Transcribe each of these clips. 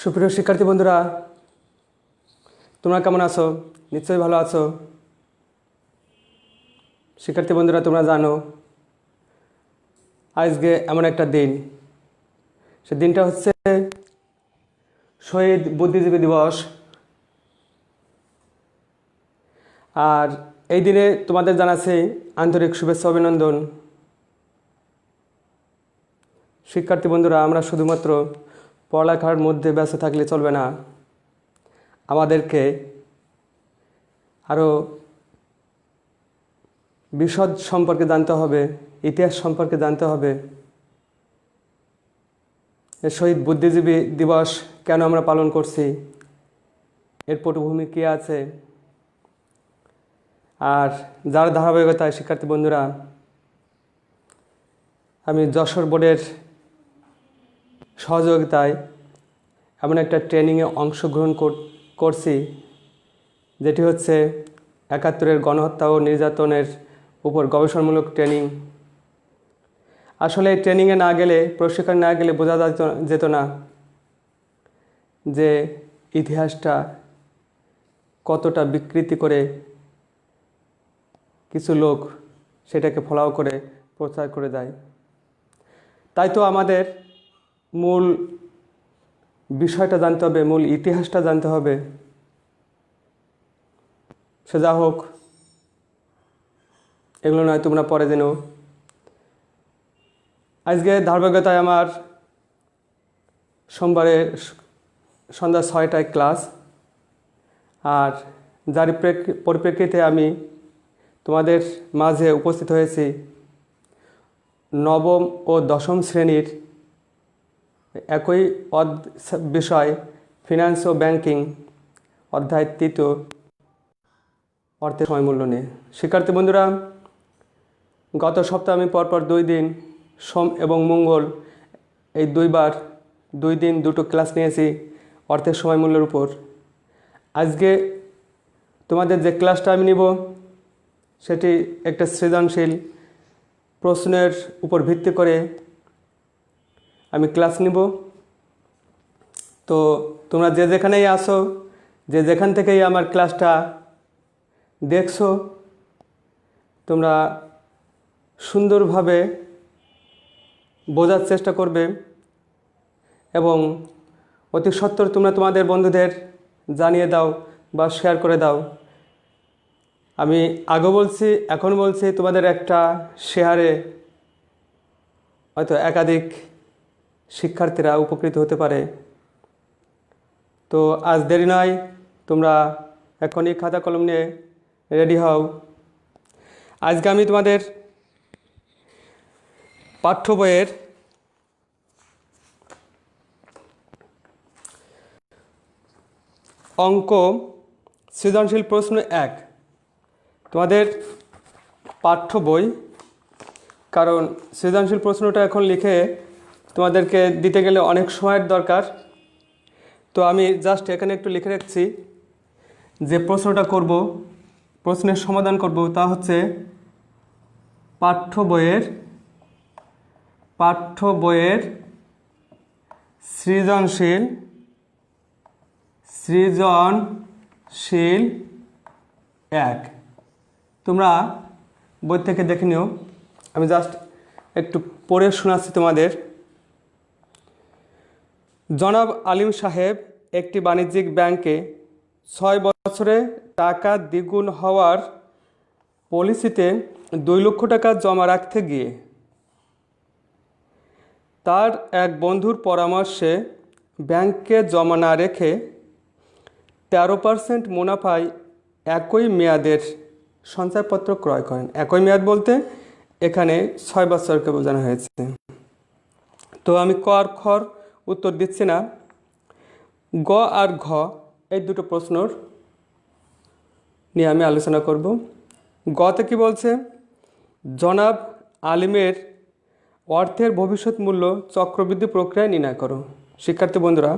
সুপ্রিয় শিক্ষার্থী বন্ধুরা, তোমরা কেমন আছো? নিশ্চয়ই ভালো আছো। শিক্ষার্থী বন্ধুরা, তোমরা জানো আজকে এমন একটা দিন, সে দিনটা হচ্ছে শহীদ বুদ্ধিজীবী দিবস। আর এই দিনে তোমাদের জানাচ্ছি আন্তরিক শুভেচ্ছা অভিনন্দন। শিক্ষার্থী বন্ধুরা, আমরা শুধুমাত্র পড়ালেখার মধ্যে ব্যস্ত থাকলে চলবে না, আমাদেরকে আরও বিশদ সম্পর্কে জানতে হবে, ইতিহাস সম্পর্কে জানতে হবে। শহীদ বুদ্ধিজীবী দিবস কেন আমরা পালন করছি, এর পটভূমি কী আছে। আর যার ধারাবাহিকতায় শিক্ষার্থী বন্ধুরা, আমি যশোর বোর্ডের সহযোগিতায় এমন একটা ট্রেনিংয়ে অংশগ্রহণ করছি, যেটি হচ্ছে ৭১-এর গণহত্যা ও নির্যাতনের উপর গবেষণামূলক ট্রেনিং। আসলে এই ট্রেনিংয়ে না গেলে, প্রশিক্ষণ না গেলে বোঝা যেত না যে ইতিহাসটা কতটা বিকৃতি করে কিছু লোক সেটাকে ফলাও করে প্রচার করে দেয়। তাই তো আমাদের মূল বিষয়টা জানতে হবে, মূল ইতিহাসটা জানতে হবে। সে যা হোক, এগুলো নয়, তোমরা পরে জেনো। আজকে ধারাবাহিকতায় আমার সোমবারে সন্ধ্যা ৬টায় ক্লাস, আর যার পরিপ্রেক্ষিতে আমি তোমাদের মাঝে উপস্থিত হয়েছি নবম ও দশম শ্রেণীর একই বিষয়, ফিনান্স ও ব্যাংকিং, অধ্যায় ৩ অর্থের সময়মূল্য নিয়ে। শিক্ষার্থী বন্ধুরা, গত সপ্তাহে আমি পরপর 2 দিন, সোম এবং মঙ্গল, এই 2 দিন 2টো ক্লাস নিয়েছি অর্থের সময়মূল্যের উপর। আজকে তোমাদের যে ক্লাসটা আমি নিব সেটি একটা সৃজনশীল প্রশ্নের উপর ভিত্তি করে আমি ক্লাস নিব। তো তোমরা যে যেখানেই আসো, যে যেখান থেকেই আমার ক্লাসটা দেখছো, তোমরা সুন্দরভাবে বোঝার চেষ্টা করবে এবং অতি সত্বর তোমরা তোমাদের বন্ধুদের জানিয়ে দাও বা শেয়ার করে দাও। আমি আগে বলছি, এখন বলছি, তোমাদের একটা শেয়ারে হয়তো একাধিক শিক্ষার্থীরা উপকৃত হতে পারে। তো আজ দেরি নয়, তোমরা এখনই খাতা কলম নিয়ে রেডি হও। আজকে আমি তোমাদের পাঠ্য বইয়ের অঙ্ক সৃজনশীল প্রশ্ন 1, তোমাদের পাঠ্য বই, কারণ সৃজনশীল প্রশ্নটা এখন লিখে তোমাদেরকে দিতে গেলে অনেক সময়ের দরকার। তো আমি জাস্ট এখানে একটু লিখে রাখছি যে প্রশ্নটা করব, প্রশ্নের সমাধান করব, তা হচ্ছে পাঠ্য বইয়ের সৃজনশীল 1। তোমরা বই থেকে দেখে নিও, আমি জাস্ট একটু পড়ে শোনাচ্ছি তোমাদের। জনাব আলিম সাহেব একটি বাণিজ্যিক ব্যাংকে 6 বছরে টাকা দ্বিগুণ হওয়ার পলিসিতে 2 লক্ষ টাকা জমা রাখতে গিয়ে তার এক বন্ধুর পরামর্শে ব্যাংকে জমা না রেখে 13% মুনাফায় একই মেয়াদের সঞ্চয়পত্র ক্রয় করেন। একই মেয়াদ বলতে এখানে 6 বছরকে বোঝানো হয়েছে। তো আমি ক আর খর উত্তর দিচ্ছি না, গ আর ঘ এই দুটো প্রশ্নর নিয়ে আমি আলোচনা করব। গতে কি বলছে? জনাব আলিমের অর্থের ভবিষ্যৎ মূল্য চক্রবৃদ্ধি প্রক্রিয়ায় নির্ণয় করো। শিক্ষার্থী বন্ধুরা,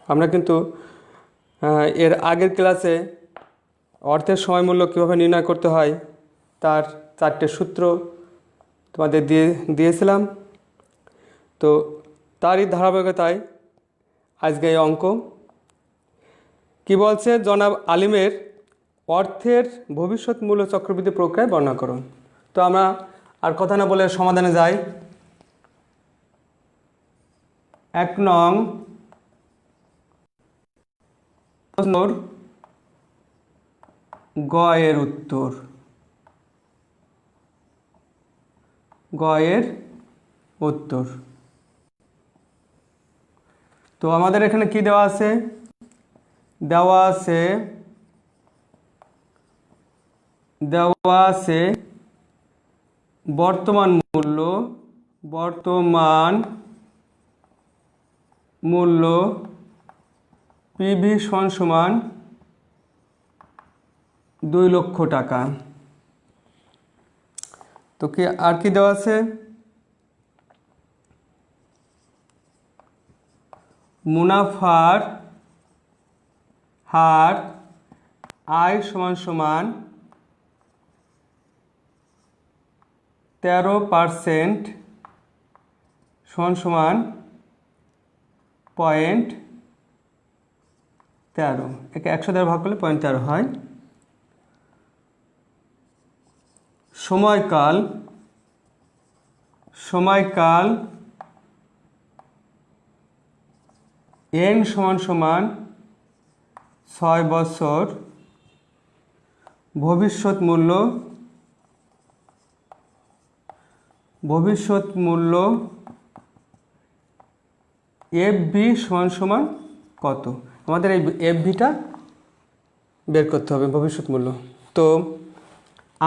আমরা কিন্তু এর আগের ক্লাসে অর্থের সময় মূল্য কীভাবে নির্ণয় করতে হয় তার 4টে সূত্র তোমাদের দিয়েছিলাম। তো তারই ধারাবাহিকতায় আজকে এই অঙ্ক কি বলছে, জনাব আলিমের অর্থের ভবিষ্যৎ মূল্য চক্রবৃদ্ধি প্রক্রিয়ায় বর্ণনা করুন। তো আমরা আর কথা না বলে সমাধানে যাই। 1 নং প্রশ্নর গ এর উত্তর, গ এর উত্তর। তো আমাদের এখানে কি দেওয়া আছে, দেওয়া আছে বর্তমান মূল্য পিভি সমান 2 লক্ষ টাকা। তো কি আর কি দেওয়া আছে, মুনাফার হার আয় সমান 13% সমান 0.13, একে 100 দ্বারা ভাগ করলে 0.13 হয়। সময়কাল n সমান 6 বছর। ভবিষ্যৎ মূল্য এফভি সমান কত, আমাদের এই এফভিটা বের করতে হবে, ভবিষ্যৎ মূল্য। তো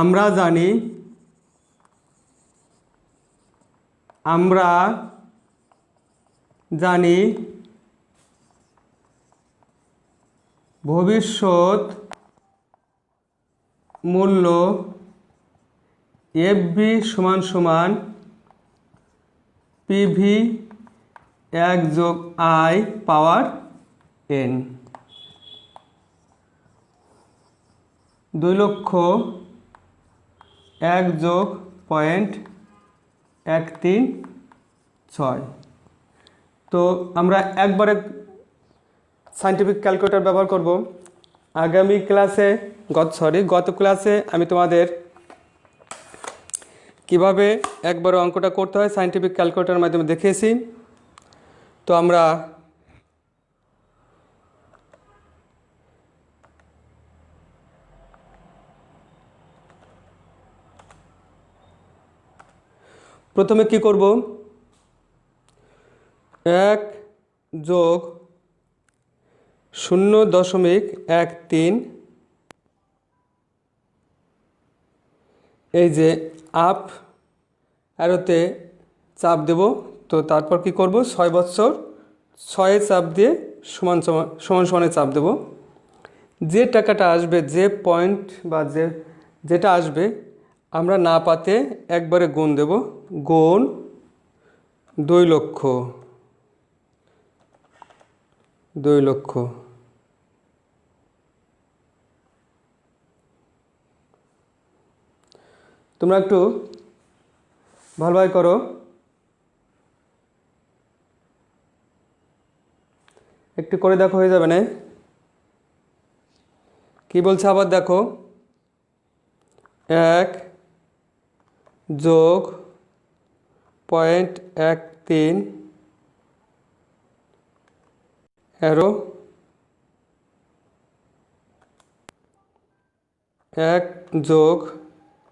আমরা জানি ভবিষ্যৎ মূল্য এফভি সমান পিভি 1 যোগ আই পাওয়ার n। 2 লক্ষ 1 যোগ 0.136। তো আমরা একবারে সায়েন্টিফিক ক্যালকুলেটর ব্যবহার করব। আগামী ক্লাসে গত ক্লাসে আমি তোমাদের কিভাবে একবারে অঙ্কটা করতে হয় সায়েন্টিফিক ক্যালকুলেটরের মাধ্যমে দেখিয়েছি। তো আমরা প্রথমে কি করব, 1 যোগ 0.13, এই যে আপ অ্যারোতে চাপ দেব। তো তারপর কি করব, 6 বছর 6 চাপ দিয়ে সমানে চাপ দেব। যে টাকাটা আসবে, যে পয়েন্ট বা যেটা আসবে আমরা না পাতে একবারে গুণ দেব, গুণ 2 লক্ষ। তোমরা একটু ভালোভাবে করো, একটু করে দেখো, হয়ে যাবে না? কি বলছে আবার দেখো, 1 যোগ 0.13 অ্যারো 1 যোগ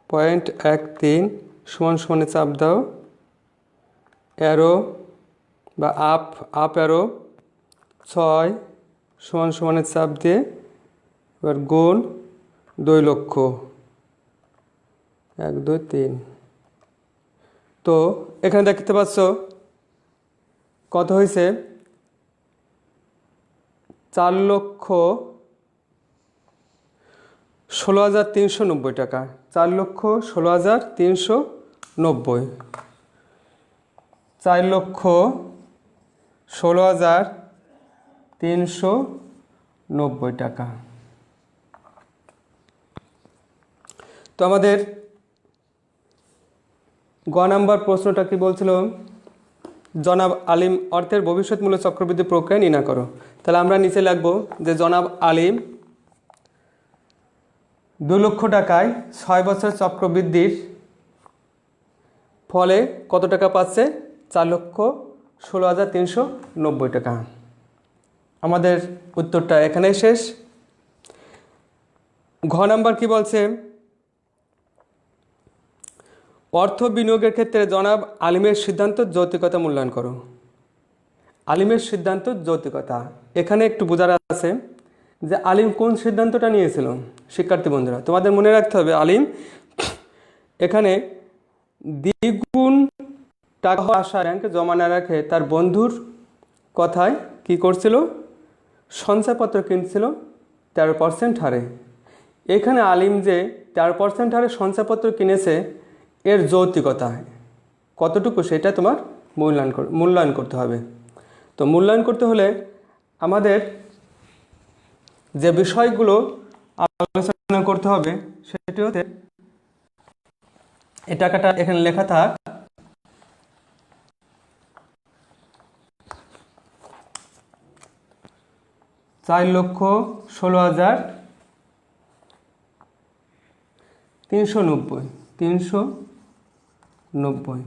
0.13 সমানে চাপ দাও, অ্যারো বা আপ অ্যারো 6 সমানে চাপ দিয়ে এবার গুণ 2 লক্ষ 1 2 3। তো এখানে দেখতে পাচ্ছ কত হয়েছে, 4,16,390 টাকা। 4,16,390, 4,16,390 টাকা। তো আমাদের গ নাম্বার প্রশ্নটা কি বলছিল, জনাব আলিম অর্থের ভবিষ্যৎ মূল্য চক্রবৃদ্ধি প্রক্রিয়া নির্ণয় করো। তাহলে আমরা নিচে লিখব যে জনাব আলিম 2 লক্ষ টাকায় 6 বছর চক্রবৃদ্ধির ফলে কত টাকা পাচ্ছে? 4,16,390 টাকা। আমাদের উত্তরটা এখানেই শেষ। ঘ নাম্বার কি বলছে? অর্থ বিনিয়োগের ক্ষেত্রে জনাব আলিমের সিদ্ধান্ত যৌক্তিকতা মূল্যায়ন করো। আলিমের সিদ্ধান্ত যৌক্তিকতা, এখানে একটু বোঝার আছে যে আলিম কোন সিদ্ধান্তটা নিয়েছিল। শিক্ষার্থী বন্ধুরা, তোমাদের মনে রাখতে হবে আলিম এখানে দ্বিগুণ টাকা আশা ব্যাংকে জমা না রাখে তার বন্ধুর কথায় কি করছিল? সঞ্চয়পত্র কিনছিল 13% হারে। এখানে আলিম যে 13% হারে সঞ্চয়পত্র কিনেছে এর যৌক্তিকতা কতটুকু সেটা তোমার মূল্যায়ন করতে হবে। তো মূল্যায়ন করতে হলে আমাদের যে বিষয়গুলো আলোচনা করতে হবে সেটি হচ্ছে এই টাকাটা এখানে লেখা থাক, $4,16,390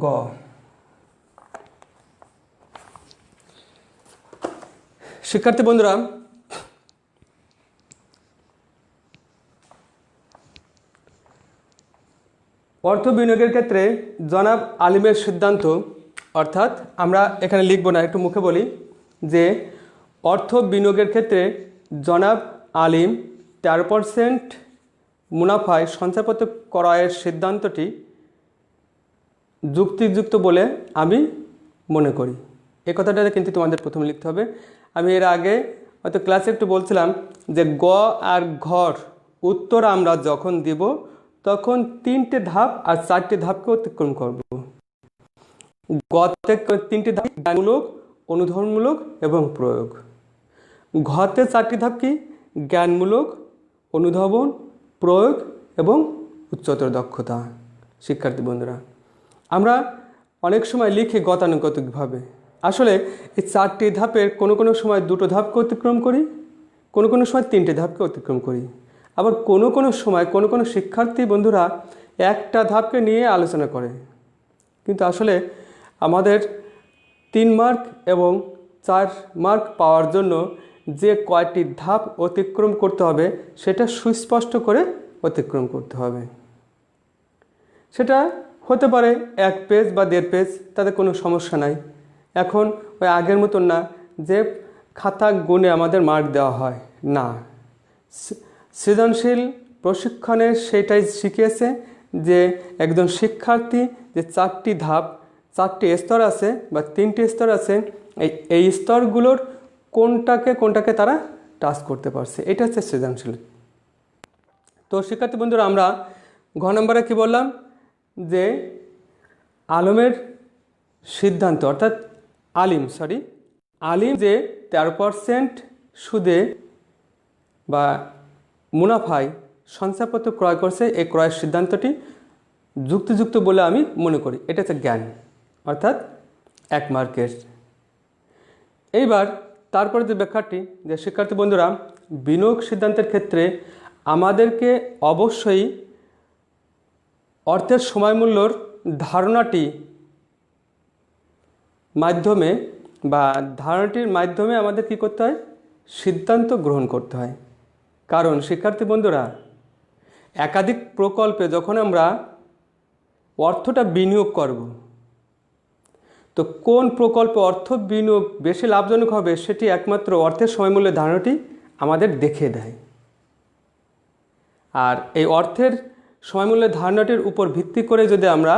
গ। শিক্ষার্থী বন্ধুরা, অর্থ বিনিয়োগের ক্ষেত্রে জনাব আলিমের সিদ্ধান্ত, অর্থাৎ আমরা এখানে লিখব না, একটু মুখে বলি যে অর্থ বিনিয়োগের ক্ষেত্রে জনাব আলিম 13% মুনাফায় সঞ্চয়পত্র ক্রয়ের সিদ্ধান্তটি যুক্তিযুক্ত বলে আমি মনে করি। এই কথাটা কিন্তু তোমাদের প্রথমে লিখতে হবে। আমি এর আগে হয়তো ক্লাসে একটু বলছিলাম যে গ আর ঘর উত্তর আমরা যখন দিব তখন 3টে ধাপ আর 4টে ধাপকে অতিক্রম করব। গতে 3টে ধাপ জ্ঞানমূলক, অনুধাবনমূলক এবং প্রয়োগ। ঘতে 4টি ধাপ কি? জ্ঞানমূলক, অনুধাবন, প্রয়োগ এবং উচ্চতর দক্ষতা। শিক্ষার্থী বন্ধুরা, আমরা অনেক সময় লিখি গতানুগতিকভাবে, আসলে এই 4টি ধাপের কোনো সময় 2টো ধাপকে অতিক্রম করি, কোনো সময় 3টে ধাপকে অতিক্রম করি, আবার কোনো সময় কোনো শিক্ষার্থী বন্ধুরা একটা ধাপকে নিয়ে আলোচনা করে। কিন্তু আসলে আমাদের 3 মার্ক এবং 4 মার্ক পাওয়ার জন্য যে কয়টি ধাপ অতিক্রম করতে হবে সেটা সুস্পষ্ট করে অতিক্রম করতে হবে। সেটা হতে পারে 1 পেজ বা 1.5 পেজ, তাতে কোনো সমস্যা নাই। এখন ওই আগের মতন না যে খাতা গুণে আমাদের মার্ক দেওয়া হয়, না। সৃজনশীল প্রশিক্ষণে সেটাই শিখিয়েছে যে একজন শিক্ষার্থী যে 4টি ধাপ, 4টি স্তর আছে বা 3টে স্তর আছে, এই স্তরগুলোর কোনটাকে তারা টাচ করতে পারছে, এটা হচ্ছে সৃজনশীল। তো শিক্ষার্থী বন্ধুরা, আমরা ঘ নম্বরে কি বললাম যে আলিমের সিদ্ধান্ত, অর্থাৎ আলিম যে 13% সুদে বা মুনাফায় সঞ্চয়পত্র ক্রয় করছে, এই ক্রয়ের সিদ্ধান্তটি যুক্তিযুক্ত বলে আমি মনে করি। এটা হচ্ছে জ্ঞান, অর্থাৎ 1 মার্কের। এইবার তারপরে যে ব্যাখ্যাটি, যে শিক্ষার্থী বন্ধুরা বিনিয়োগ সিদ্ধান্তের ক্ষেত্রে আমাদেরকে অবশ্যই অর্থের সময় মূল্যর ধারণাটি মাধ্যমে বা ধারণাটির মাধ্যমে আমাদের কি করতে হয়? সিদ্ধান্ত গ্রহণ করতে হয়। কারণ শিক্ষার্থী বন্ধুরা, একাধিক প্রকল্পে যখন আমরা অর্থটা বিনিয়োগ করব, তো কোন প্রকল্পে অর্থ বিনিয়োগ বেশি লাভজনক হবে সেটি একমাত্র অর্থের সময়মূল্যের ধারণাটি আমাদের দেখিয়ে দেয়। আর এই অর্থের সময়মূল্যের ধারণাটির উপর ভিত্তি করে যদি আমরা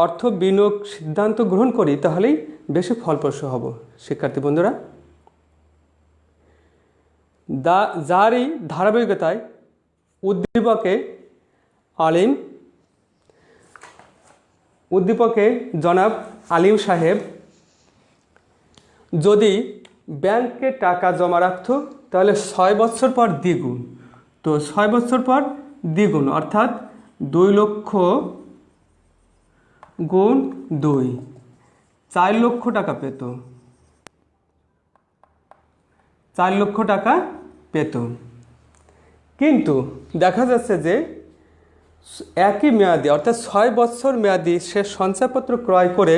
অর্থ বিনিয়োগ সিদ্ধান্ত গ্রহণ করি তাহলেই বেশি ফলপ্রসূ হব। শিক্ষার্থী বন্ধুরা, যারই ধারাবাহিকতায় উদ্দীপকে জনাব আলিম সাহেব যদি ব্যাংকে টাকা জমা রাখত তাহলে 6 বছর পর দ্বিগুণ, তো 6 বছর পর দ্বিগুণ অর্থাৎ 2 লক্ষ গুণ 2, 4 লক্ষ টাকা পেত। 4 লক্ষ টাকা পেত। কিন্তু দেখা যাচ্ছে যে একই মেয়াদি অর্থাৎ 6 বছর মেয়াদি সে সঞ্চয়পত্র ক্রয় করে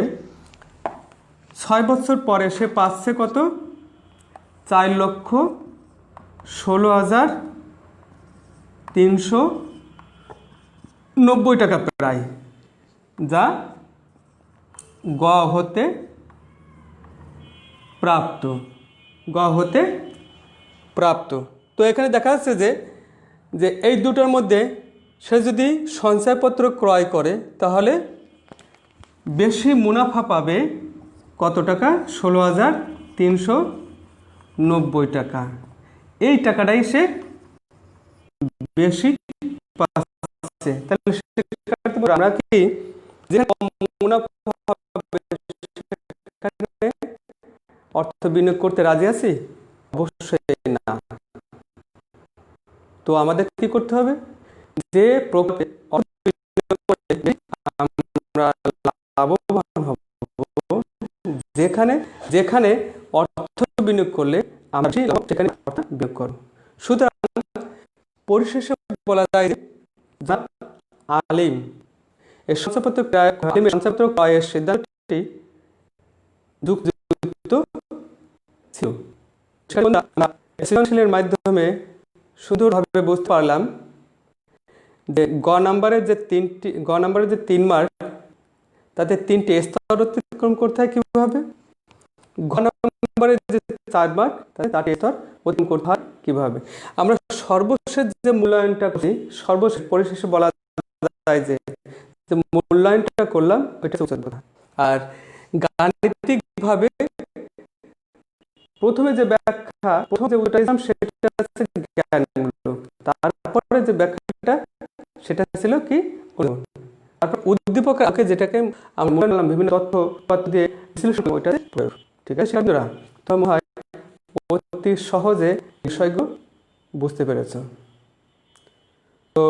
6 বছর পরে সে পাচ্ছে কত? 4,16,390 টাকা প্রায়, যা গ হতে প্রাপ্ত। গ হতে প্রাপ্ত। তো এখানে দেখা যাচ্ছে যে এই দুটোর মধ্যে সে যদি সঞ্চয়পত্র ক্রয় করে তাহলে বেশি মুনাফা পাবে কত টাকা? 16,390 টাকা। এই টাকাটাই সে বেশি পাচ্ছে। তাহলে আমরা কি যে মুনাফা অর্থ বিনিয়োগ করতে রাজি আছি? অবশ্যই না। তো আমাদের কি করতে হবে? যে প্রকল্পে অর্থ বিনিয়োগ করে আমরা লাভবান হব, যেখানে যেখানে অর্থ বিনিয়োগ করলে আমরা সেখানে অর্থ বিনিয়োগ করব। সুতরাং পরিশেষে বলা যায় যে আলিম এই সঞ্চয়পত্র ক্রয়ের সিদ্ধান্তটি যুক্তিযুক্ত ছিল। সৃজনশীলের মাধ্যমে সুদূরভাবে বুঝতে পারলাম যে গ নাম্বারের যে 3 মার্ক, তাতে 3টি স্তর অতিক্রম করতে হয় কীভাবে? ঘ নম্বরের যে 4 মার্ক, তাতে 4টি স্তর অতিক্রম করতে হয় কীভাবে? আমরা সর্বশেষ যে মূল্যায়নটা করি, সর্বশেষ পরিশেষে বলা যায় যে মূল্যায়নটা করলাম ওইটা কথা। আর গাণিতিকভাবে প্রথমে যে ব্যাখ্যা, প্রথম যে উত্তরটা সেটা হচ্ছে জ্ঞানমূলক, তারপরে যে ব্যাখ্যাটা সেটা ছিল কি? তারপর উদ্দীপকে যেটাকে আমরা মনে করলাম বিভিন্ন তথ্য দিয়ে বিশ্লেষণ, ওইটা প্রয়োগ। ঠিক আছে বন্ধুরা? তো মনে হয় অতি সহজে বিষয়গুলো বুঝতে পেরেছ। তো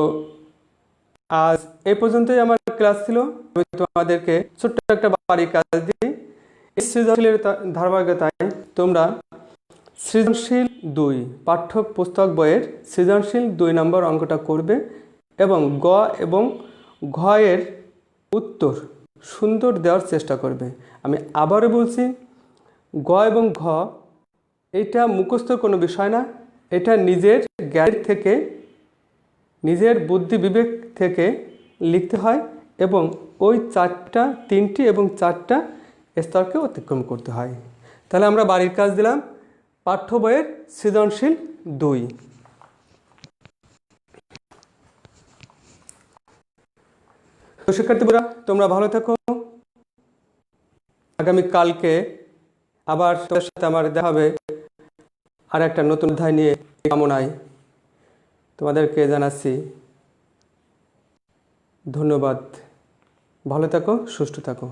আজ এই পর্যন্তই আমার ক্লাস ছিল। আমি তোমাদেরকে ছোট্ট একটা বাড়ির কাজ দিই। এই সৃজনশীলের ধারাবাহিকতায় তোমরা সৃজনশীল 2 পাঠ্য পুস্তক বইয়ের সৃজনশীল 2 নম্বর অঙ্কটা করবে এবং গ এবং ঘ এর উত্তর সুন্দর দেওয়ার চেষ্টা করবে। আমি আবারও বলছি, গ এবং ঘ এটা মুখস্থ কোনো বিষয় না, এটা নিজের জ্ঞান থেকে, নিজের বুদ্ধি বিবেক থেকে লিখতে হয় এবং ওই 3টি এবং 4টা স্তরকে অতিক্রম করতে হয়। তাহলে আমরা বাড়ির কাজ দিলাম পাঠ্য বইয়ের সৃজনশীল 2। তো শিক্ষার্থীরা তোমরা ভালো থাকো। আগামী কালকে আবার তোমাদের সাথে আমার দেখা হবে আর একটা নতুন অধ্যায় নিয়ে। কামনায় তোমাদেরকে জানাচ্ছি ধন্যবাদ। ভালো থাকো, সুস্থ থাকো।